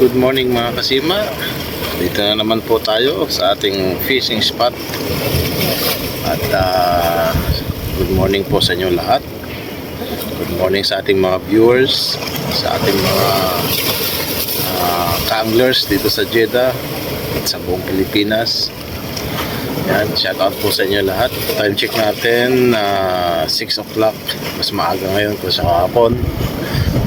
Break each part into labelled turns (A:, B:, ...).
A: Good morning mga kasima. Dito na naman po tayo sa ating fishing spot. At good morning po sa inyo lahat. Good morning sa ating mga viewers, sa ating mga anglers dito sa Jeddah at sa buong Pilipinas. Yan, shout out po sa inyo lahat. Time check natin 6 o'clock. Mas maaga ngayon kung sa kahapon.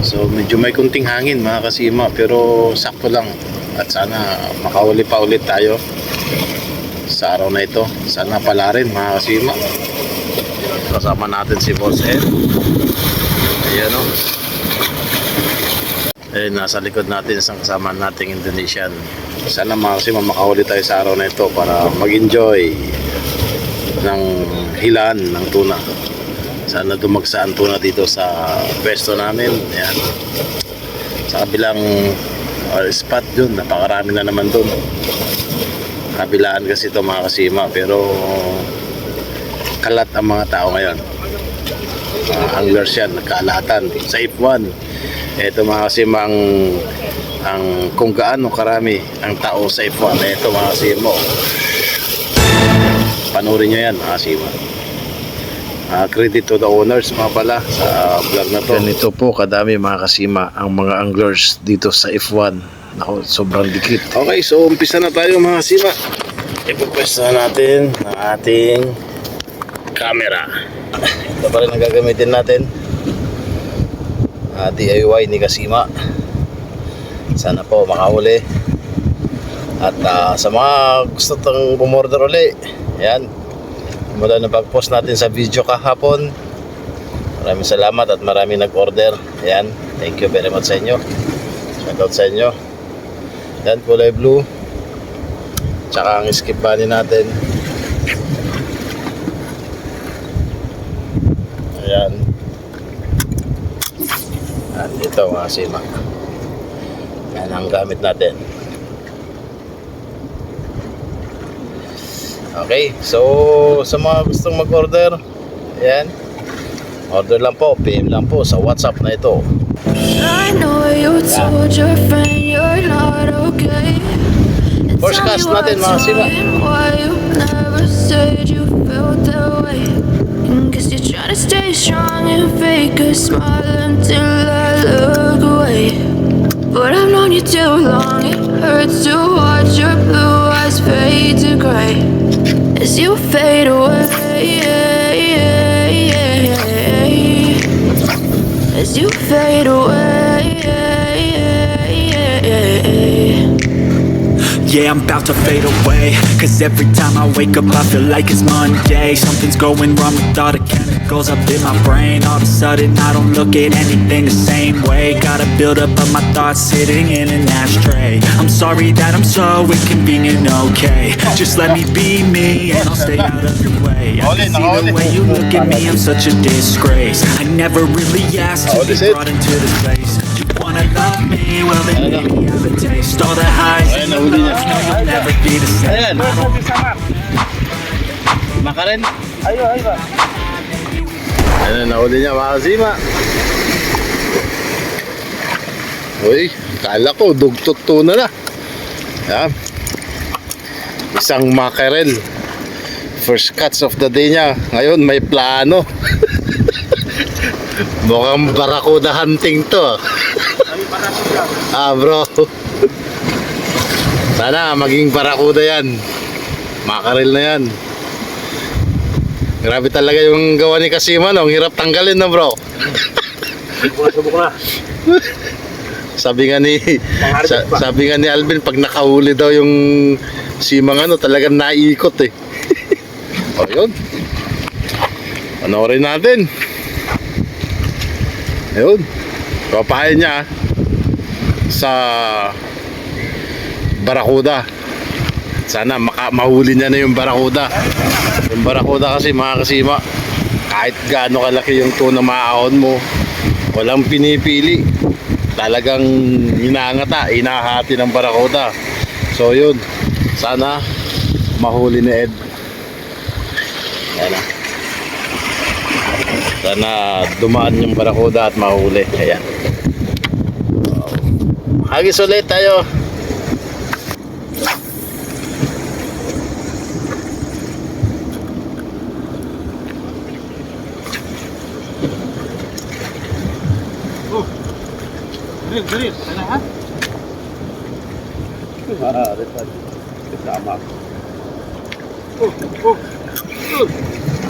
A: So medyo may kunting hangin mga kasima, pero sakto lang. At sana makahuli pa ulit tayo sa araw na ito. Sana pala rin mga kasima. Kasama natin si Boss Ed. Ayan o. Eh, nasa likod natin isang kasama nating Indonesian. Sana mga kasima makahuli tayo sa araw na ito para mag-enjoy ng hilan ng tuna. Sana dumagsa ang tuna dito sa pwesto namin. Ayan. Sa kabilang spot dun, napakarami na naman dun. Kabilaan kasi ito mga kasima, pero kalat ang mga tao ngayon. Anglers yan, nagkalatan sa F1. Ito mga kasima ang kung gaano karami ang tao sa F1. Ito mga kasima, panoorin nyo yan mga kasima. Credit to the owners mga pala sa vlog na to. Ganito po kadami mga kasima ang mga anglers dito sa F1. Ako, sobrang dikit. Okay, so umpisa na tayo mga kasima. Ipupwesta natin ang ating camera. Ito pa rin ang gagamitin natin. DIY ni Kasima. Sana po makahuli. At sa mga gusto tong bumorder uli, yan, mula na pag-post natin sa video kahapon, maraming salamat at maraming nag-order. Ayan, thank you very much sa inyo. Shoutout sa inyo. Ayan, kulay blue. Tsaka ang skip bunny natin. Ayan. At ito mga sima. Ayan ang gamit natin. Okay, so sa mga gustong mag-order, ayan, order lang po, PM lang po sa WhatsApp na ito.
B: I know you told your friend you're not okay.
A: First cast natin mga sima.
B: Why you never said you felt that way? Guess you're trying to stay strong and fake a smile until I look away. But I've known you too long, it hurts to watch your blue eyes fade to gray as you fade away, as you fade away.
C: Yeah, I'm about to fade away, cause every time I wake up I feel like it's Monday. Something's going wrong with all the chemicals up in my brain. All of a sudden I don't look at anything the same way. Gotta build up of my thoughts sitting in an ashtray. I'm sorry that I'm so inconvenient, okay. Just let me be me and I'll stay out of your way. I can see the way you look at me, I'm such a disgrace. I never really asked to be brought into this place. You wanna love me, well then maybe have a taste. All the highs and the lows, no you'll never be the same.
A: Makarin? Ayo. Ayan, nahuli niya mga kasima. Uy, kala ko dugtot tuna na. Yan. Isang mackerel. First catch of the day niya. Ngayon may plano. Mukhang barakuda hunting to. Bro. Sana maging barakuda yan. Mackerel na yan. Grabe talaga yung gawa ni Kasima, no? Ang hirap tanggalin na, bro. Subok na. Sabi nga ni Alvin, pag nakahuli daw yung simang ano, talagang naiikot eh. O yun. Panoorin natin. Ayun. Papahain niya sa barakuda. Sana mahuli niya na yung barakuda. Yung barakuda kasi mga kasima, kahit gaano kalaki yung tuna maaahon mo, walang pinipili. Talagang inahati ng barakuda. So yun, sana mahuli ni Ed. Yan na. Sana dumaan yung barakuda at mahuli. Ayan. Hagis ulit tayo.
D: Drill. Ano ha?
A: Kasama.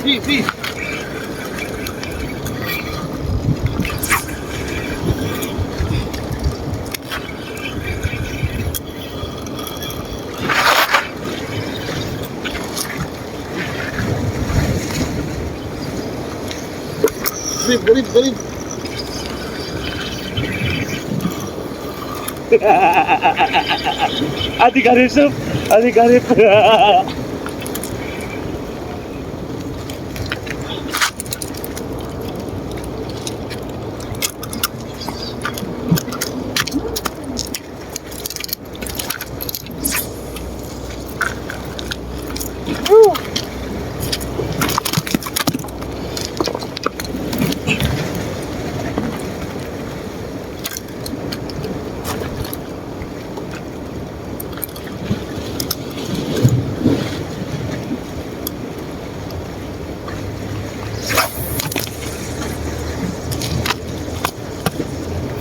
D: Please. Drill.
A: Adik Arif Sob. Adik Arif.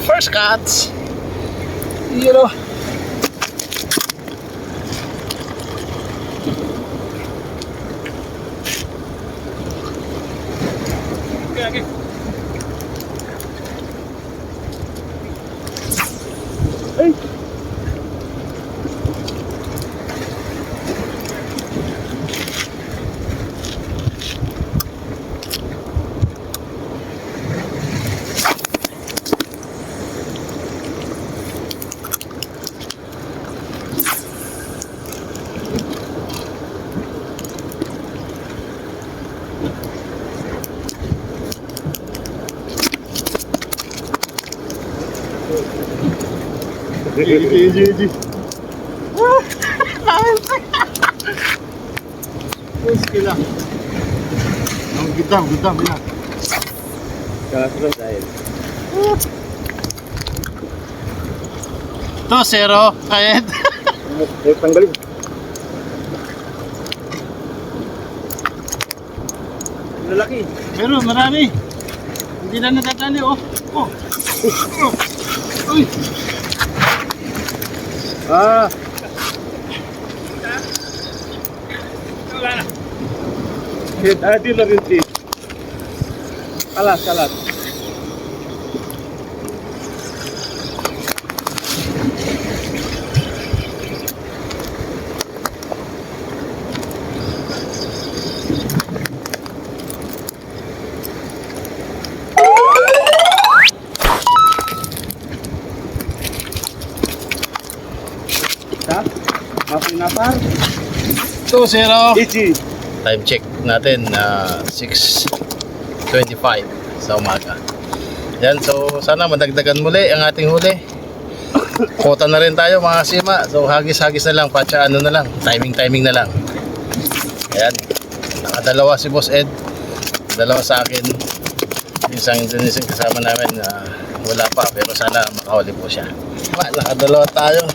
A: First cuts. You know.
D: Okay.
A: Easy.
D: Sila. Ang gudam ya.
A: Terus dahil.
D: To zero, kahit.
A: Tanggalin.
D: Lalaki. Pero marami. Hindi na natatali, oh. Uy.
A: Ah. Di na rin si. Kalat.
D: Mapinapar. 2-0.
A: Easy. Time check natin na 6:25 sa umaga. Yan, so sana madagdagan muli ang ating huli. Kota na rin tayo mga sima. So hagis-hagis na lang, patsa ano na lang, timing na lang. Ayan. Nakadalawa si Boss Ed. Dalawa sa akin. Isang Indonesian kasama namin na wala pa, pero sana makahuli po siya. Nakadalawa tayo.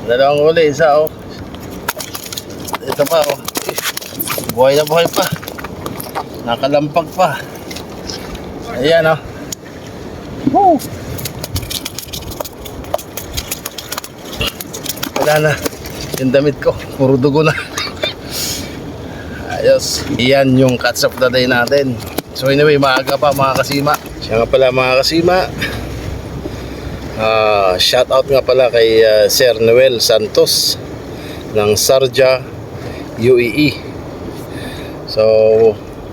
A: Dalawang huli, isa oh. Ito pa oh. Buhay na buhay pa. Nakalampag pa. Ayan oh. Woo! Wala na. Yung damit ko, puro dugo na. Ayos. Iyan yung catch of the day natin. So anyway, maaga pa mga kasima. Siya nga pala mga kasima. Shout out nga pala kay Sir Noel Santos ng Sharjah, UAE. So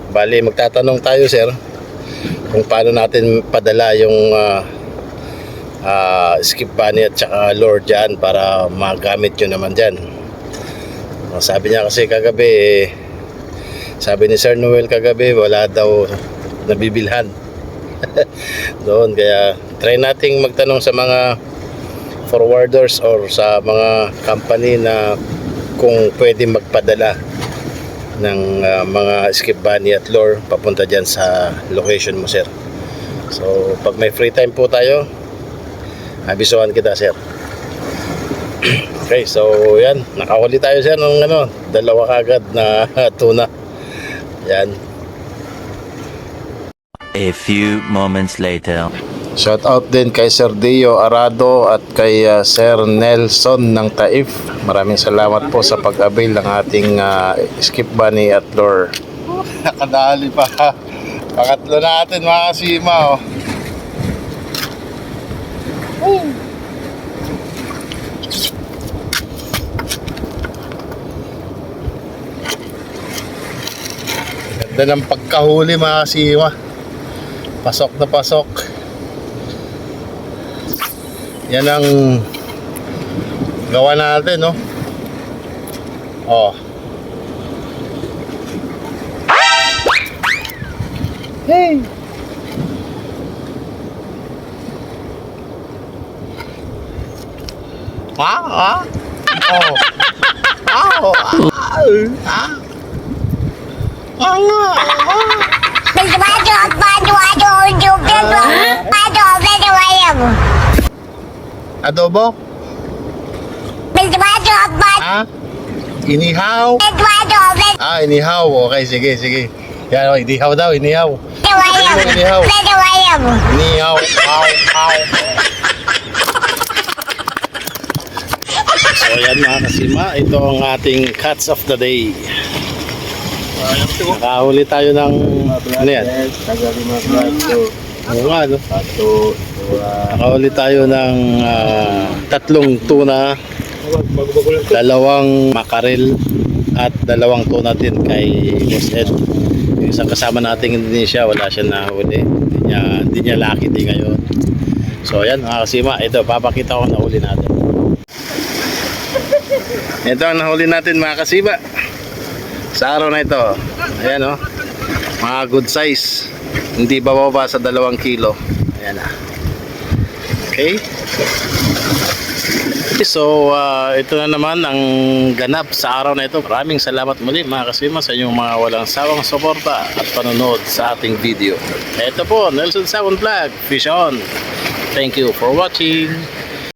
A: bali magtatanong tayo sir kung paano natin padala yung skip bunny at saka lure dyan para magamit nyo naman dyan. Sabi niya kasi kagabi sabi ni Sir Noel kagabi wala daw nabibilhan doon, kaya try nating magtanong sa mga forwarders or sa mga company na kung pwede magpadala ng mga skip bunny at lure papunta dyan sa location mo sir. So pag may free time po tayo Abisuhan kita, sir. Okay, so yan, nakahuli tayo, sir, ng ano, dalawa kagad na tuna. Yan.
E: A few moments later.
A: Shout out din kay Sir Dio Arado at kay Sir Nelson ng Taif. Maraming salamat po sa pag-avail ng ating skip bunny at lure. Nakadali pa. Pangatlo natin mga kasima. Oh. Ganda ng pagkahuli mga kasima. Pasok na pasok. Yan ang gawa natin, no? Oh. Hey. Ah. Oh. Oh. Adobo? Ha? Inihaw? Inihaw. Okay, sige. Yan, inihaw daw, inihaw. Inihaw. Inihaw. So yan mga kasima, ito ang ating catch of the day. Nakahuli tayo ng ano yan? Oo nga, no? Nakahuli tayo ng tatlong tuna, dalawang makarel at dalawang tuna din kay Boss Ed. Yung isang kasama nating Indonesia, wala siya nahuli. Hindi niya lucky din ngayon. So ayan mga kasima, ito papakita ko na huli natin. Ito ang nahuli natin mga kasima sa araw na ito. Ayan, oh, mga good size, hindi bababa sa 2 kilo. Ayan na. Okay, so ito na naman ang ganap sa araw na ito. Maraming salamat muli mga kasima sa inyong mga walang sawang suporta at panonood sa ating video. Ito po, Nelson Sabon Vlog, fish on. Thank you for watching.